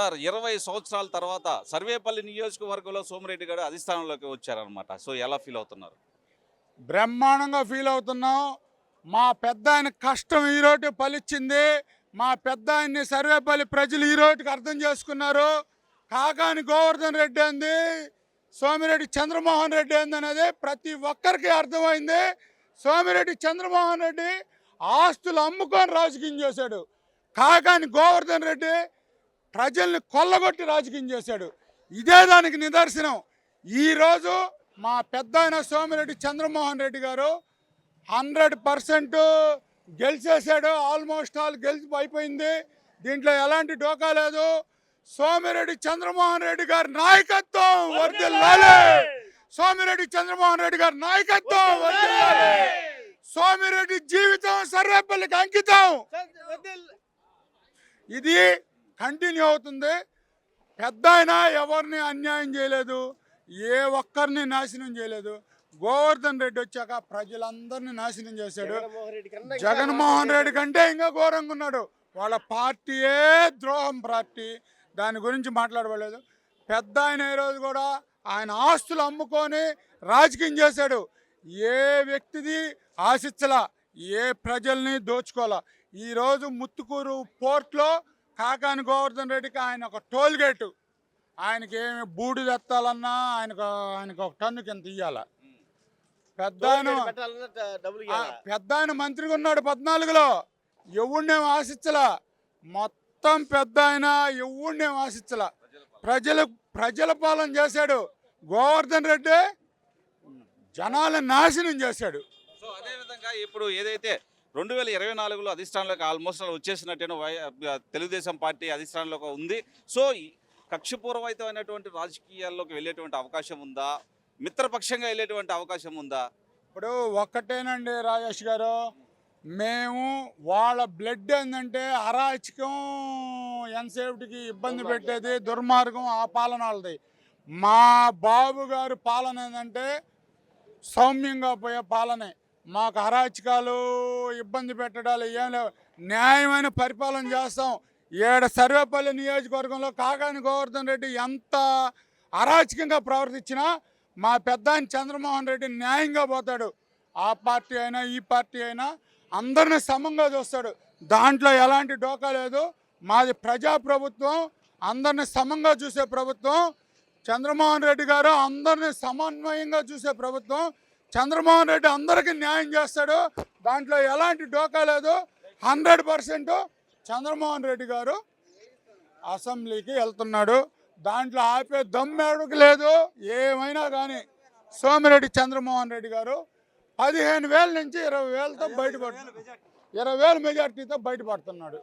Sir 20 సంవత్సరాల తర్వాత సర్వేపల్లి నియోజకవర్గంలో సోమిరెడ్డి గారు అధిష్టానంలోకి వచ్చారనమాట. సో ఎలా ఫీల్ అవుతున్నారు? బ్రహ్మాండంగా ఫీల్ అవుతున్నాం. మా పెద్ద ఆయన కష్టం ఈరోజు ఫలించింది. మా పెద్ద ఆయన్ని సర్వేపల్లి ప్రజలు ఈరోజుకి అర్థం చేసుకున్నారు. కాకాని గోవర్ధన్ రెడ్డి ఏంది, సోమిరెడ్డి చంద్రమోహన్ రెడ్డి ఏంది అనేది ప్రతి ఒక్కరికి అర్థమైంది. సోమిరెడ్డి చంద్రమోహన్ రెడ్డి ఆస్తులు అమ్ముకొని రాజకీయం చేశాడు. కాకాని గోవర్ధన్ రెడ్డి ప్రజల్ని కొల్లగొట్టి రాజకీయం చేశాడు. ఇదే దానికి నిదర్శనం. ఈరోజు మా పెద్ద ఆయన సోమిరెడ్డి చంద్రమోహన్ రెడ్డి గారు 100% గెలిచేశాడు. ఆల్మోస్ట్ ఆల్ గెలిచి అయిపోయింది. దీంట్లో ఎలాంటి డోకా లేదు. సోమిరెడ్డి చంద్రమోహన్ రెడ్డి గారి నాయకత్వం వర్ధిల్లాలి. సోమిరెడ్డి చంద్రమోహన్ రెడ్డి గారి నాయకత్వం వర్ధిల్లాలి. సోమిరెడ్డి జీవితం సర్వేపల్లికి అంకితం. ఇది కంటిన్యూ అవుతుంది. పెద్ద ఆయన ఎవరిని అన్యాయం చేయలేదు, ఏ ఒక్కరిని నాశనం చేయలేదు. గోవర్ధన్ రెడ్డి వచ్చాక ప్రజలందరినీ నాశనం చేశాడు. జగన్మోహన్ రెడ్డి కంటే ఇంకా ఘోరంగా ఉన్నాడు. వాళ్ళ పార్టీయే ద్రోహం పార్టీ. దాని గురించి మాట్లాడలేదు. పెద్ద ఆయన ఈరోజు కూడా ఆయన ఆస్తులు అమ్ముకొని రాజకీయం చేశాడు. ఏ వ్యక్తిది ఆశించలా, ఏ ప్రజల్ని దోచుకోవాలా. ఈరోజు ముత్తుకూరు పోర్ట్లో కాకాని గోవర్ధన్ రెడ్డికి ఆయన ఒక టోల్ గేటు, ఆయనకి ఏమి బూడి తెత్తాలన్నా ఆయనకు ఒక టన్నుకి ఎంత ఇవ్వాల. పెద్ద ఆయన మంత్రిగా ఉన్నాడు 14లో. ఎవడినేం ఆశించలా. మొత్తం పెద్ద ఆయన ఎవడినేం ఆశించలా. ప్రజల పాలన చేశాడు. గోవర్ధన్ రెడ్డి జనాలను నాశనం చేశాడు. సో అదేవిధంగా ఇప్పుడు ఏదైతే 2024లో అధిష్టానంలోకి ఆల్మోస్ట్ వచ్చేసినట్టు తెలుగుదేశం పార్టీ అధిష్టానంలోకి ఉంది. సో కక్షపూర్వమైనటువంటి రాజకీయాల్లోకి వెళ్ళేటువంటి అవకాశం ఉందా? మిత్రపక్షంగా వెళ్ళేటువంటి అవకాశం ఉందా? ఇప్పుడు ఒక్కటేనండి రాజేష్ గారు, మేము వాళ్ళ బ్లడ్ ఏంటంటే అరాచకం, ఎంతసేపటికి ఇబ్బంది పెట్టేది, దుర్మార్గం, ఆ పాలన వాళ్ళది. మా బాబు గారు పాలన ఏంటంటే సౌమ్యంగా పోయే పాలనే. మాకు అరాచకాలు, ఇబ్బంది పెట్టడాలు ఏం లేవు. న్యాయమైన పరిపాలన చేస్తాం. సర్వేపల్లి నియోజకవర్గంలో కాకాని గోవర్ధన్ రెడ్డి ఎంత అరాచకంగా ప్రవర్తించినా మా పెద్ద ఆయన చంద్రమోహన్ రెడ్డి న్యాయంగా పోతాడు. ఆ పార్టీ అయినా ఈ పార్టీ అయినా అందరినీ సమంగా చూస్తాడు. దాంట్లో ఎలాంటి డోకా లేదు. మాది ప్రజాప్రభుత్వం, అందరినీ సమంగా చూసే ప్రభుత్వం. చంద్రమోహన్ రెడ్డి గారు అందరినీ సమన్వయంగా చూసే ప్రభుత్వం. చంద్రమోహన్ రెడ్డి అందరికీ న్యాయం చేస్తాడు. దాంట్లో ఎలాంటి డోకా లేదు. 100% చంద్రమోహన్ రెడ్డి గారు అసెంబ్లీకి వెళ్తున్నాడు. దాంట్లో ఆపే దమ్మేడుకు లేదు. ఏమైనా కానీ సోమిరెడ్డి చంద్రమోహన్ రెడ్డి గారు 15,000 నుంచి 20,000తో బయటపడుతున్నాడు. 20,000 మెజార్టీతో బయటపడుతున్నాడు.